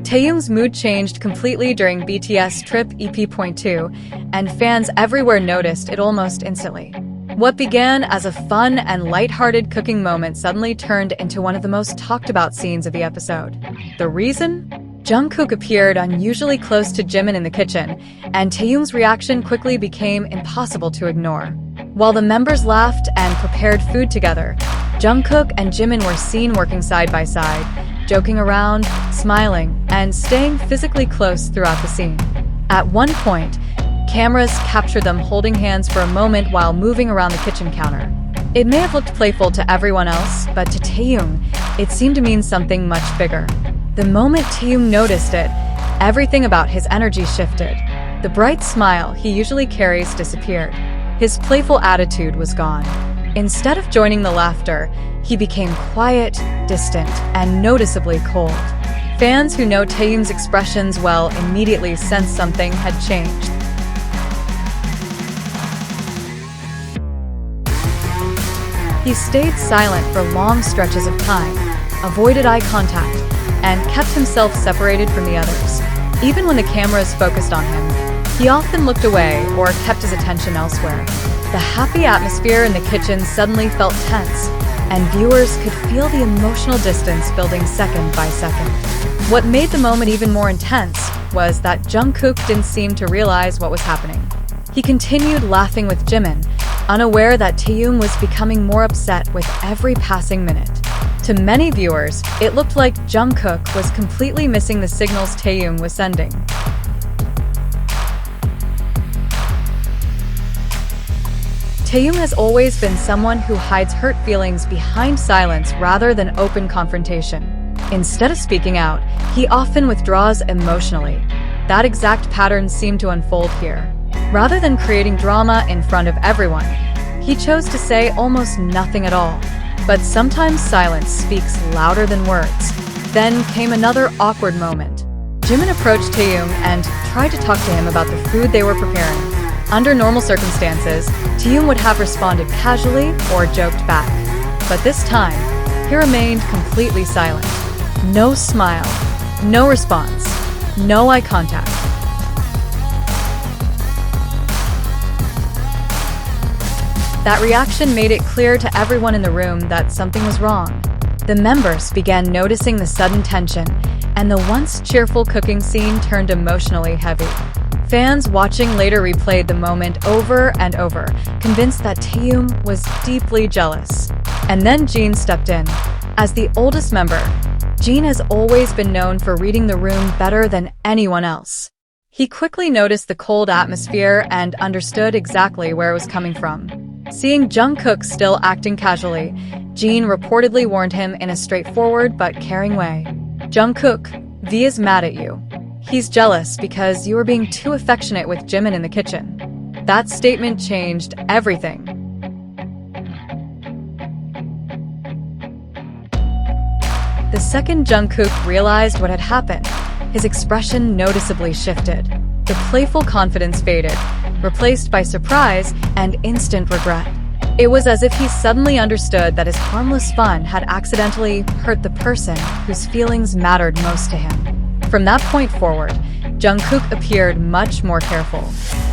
Taehyung's mood changed completely during BTS Trip EP.2, and fans everywhere noticed it almost instantly. What began as a fun and lighthearted cooking moment suddenly turned into one of the most talked about scenes of the episode. The reason? Jungkook appeared unusually close to Jimin in the kitchen, and Taehyung's reaction quickly became impossible to ignore. While the members laughed and prepared food together, Jungkook and Jimin were seen working side by side, joking around, smiling, and staying physically close throughout the scene. At one point, cameras captured them holding hands for a moment while moving around the kitchen counter. It may have looked playful to everyone else, but to Taehyung, it seemed to mean something much bigger. The moment Taehyung noticed it, everything about his energy shifted. The bright smile he usually carries disappeared. His playful attitude was gone. Instead of joining the laughter, he became quiet, distant, and noticeably cold. Fans who know Taehyung's expressions well immediately sensed something had changed. He stayed silent for long stretches of time, avoided eye contact, and kept himself separated from the others. Even when the cameras focused on him, he often looked away or kept his attention elsewhere. The happy atmosphere in the kitchen suddenly felt tense, and viewers could feel the emotional distance building second by second. What made the moment even more intense was that Jungkook didn't seem to realize what was happening. He continued laughing with Jimin, unaware that Taehyung was becoming more upset with every passing minute. To many viewers, it looked like Jungkook was completely missing the signals Taehyung was sending. Taehyung has always been someone who hides hurt feelings behind silence rather than open confrontation. Instead of speaking out, he often withdraws emotionally. That exact pattern seemed to unfold here. Rather than creating drama in front of everyone, he chose to say almost nothing at all. But sometimes silence speaks louder than words. Then came another awkward moment. Jimin approached Taehyung and tried to talk to him about the food they were preparing. Under normal circumstances, Taehyung would have responded casually or joked back. But this time, he remained completely silent. No smile, no response, no eye contact. That reaction made it clear to everyone in the room that something was wrong. The members began noticing the sudden tension, and the once cheerful cooking scene turned emotionally heavy. Fans watching later replayed the moment over and over, convinced that Taehyung was deeply jealous. And then Jin stepped in. As the oldest member, Jin has always been known for reading the room better than anyone else. He quickly noticed the cold atmosphere and understood exactly where it was coming from. Seeing Jungkook still acting casually, Jin reportedly warned him in a straightforward but caring way. "Jungkook, V is mad at you. He's jealous because you were being too affectionate with Jimin in the kitchen." That statement changed everything. The second Jungkook realized what had happened, his expression noticeably shifted. The playful confidence faded, replaced by surprise and instant regret. It was as if he suddenly understood that his harmless fun had accidentally hurt the person whose feelings mattered most to him. From that point forward, Jungkook appeared much more careful.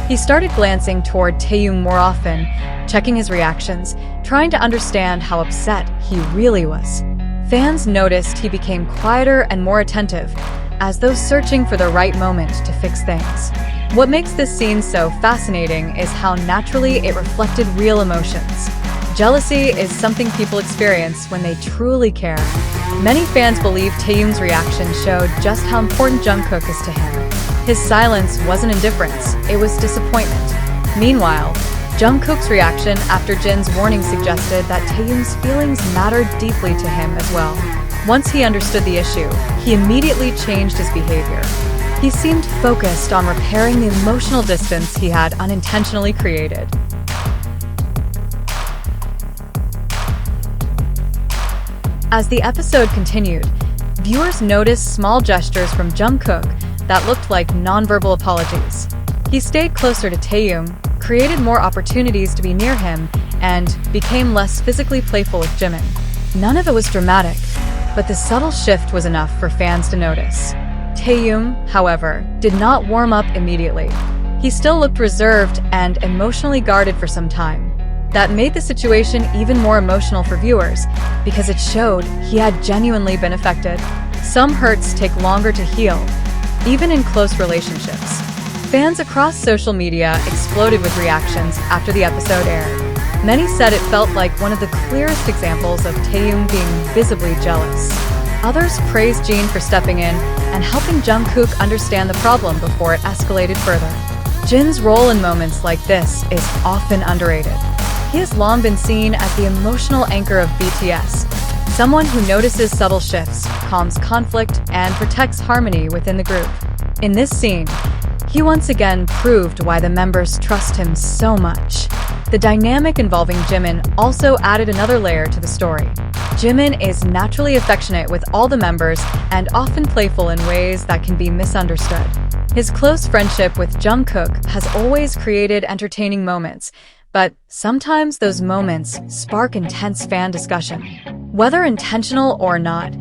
He started glancing toward Taehyung more often, checking his reactions, trying to understand how upset he really was. Fans noticed he became quieter and more attentive, as though searching for the right moment to fix things. What makes this scene so fascinating is how naturally it reflected real emotions. Jealousy is something people experience when they truly care. Many fans believe Taehyung's reaction showed just how important Jungkook is to him. His silence wasn't indifference, it was disappointment. Meanwhile, Jungkook's reaction after Jin's warning suggested that Taehyung's feelings mattered deeply to him as well. Once he understood the issue, he immediately changed his behavior. He seemed focused on repairing the emotional distance he had unintentionally created. As the episode continued, viewers noticed small gestures from Jungkook that looked like nonverbal apologies. He stayed closer to Taehyung, created more opportunities to be near him, and became less physically playful with Jimin. None of it was dramatic, but the subtle shift was enough for fans to notice. Taehyung, however, did not warm up immediately. He still looked reserved and emotionally guarded for some time. That made the situation even more emotional for viewers, because it showed he had genuinely been affected. Some hurts take longer to heal, even in close relationships. Fans across social media exploded with reactions after the episode aired. Many said it felt like one of the clearest examples of Taehyung being visibly jealous. Others praised Jin for stepping in and helping Jungkook understand the problem before it escalated further. Jin's role in moments like this is often underrated. He has long been seen as the emotional anchor of BTS, someone who notices subtle shifts, calms conflict, and protects harmony within the group. In this scene, he once again proved why the members trust him so much. The dynamic involving Jimin also added another layer to the story. Jimin is naturally affectionate with all the members and often playful in ways that can be misunderstood. His close friendship with Jungkook has always created entertaining moments, but sometimes those moments spark intense fan discussion. Whether intentional or not,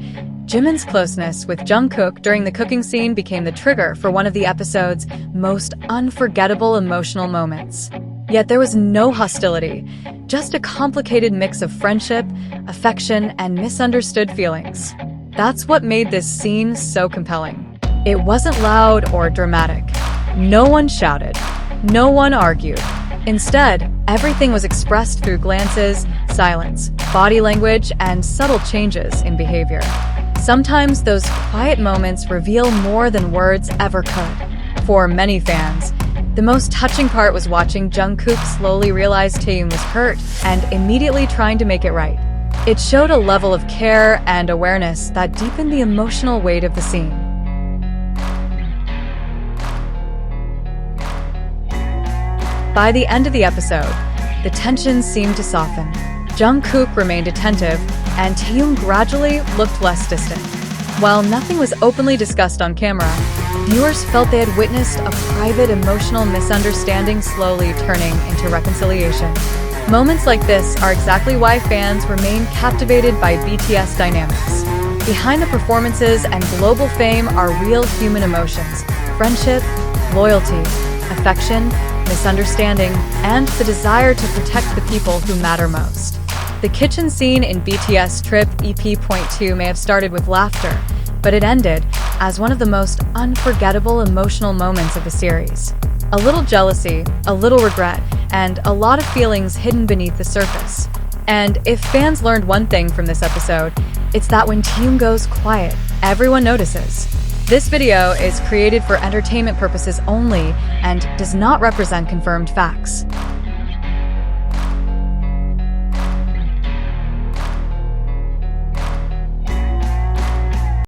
Jimin's closeness with Jungkook during the cooking scene became the trigger for one of the episode's most unforgettable emotional moments. Yet there was no hostility, just a complicated mix of friendship, affection, and misunderstood feelings. That's what made this scene so compelling. It wasn't loud or dramatic. No one shouted. No one argued. Instead, everything was expressed through glances, silence, body language, and subtle changes in behavior. Sometimes those quiet moments reveal more than words ever could. For many fans, the most touching part was watching Jungkook slowly realize Taehyung was hurt and immediately trying to make it right. It showed a level of care and awareness that deepened the emotional weight of the scene. By the end of the episode, the tension seemed to soften. Jungkook remained attentive, and Taehyung gradually looked less distant. While nothing was openly discussed on camera, viewers felt they had witnessed a private emotional misunderstanding slowly turning into reconciliation. Moments like this are exactly why fans remain captivated by BTS dynamics. Behind the performances and global fame are real human emotions: friendship, loyalty, affection, misunderstanding, and the desire to protect the people who matter most. The kitchen scene in BTS Trip EP.2 may have started with laughter, but it ended as one of the most unforgettable emotional moments of the series. A little jealousy, a little regret, and a lot of feelings hidden beneath the surface. And if fans learned one thing from this episode, it's that when Taehyung goes quiet, everyone notices. This video is created for entertainment purposes only and does not represent confirmed facts.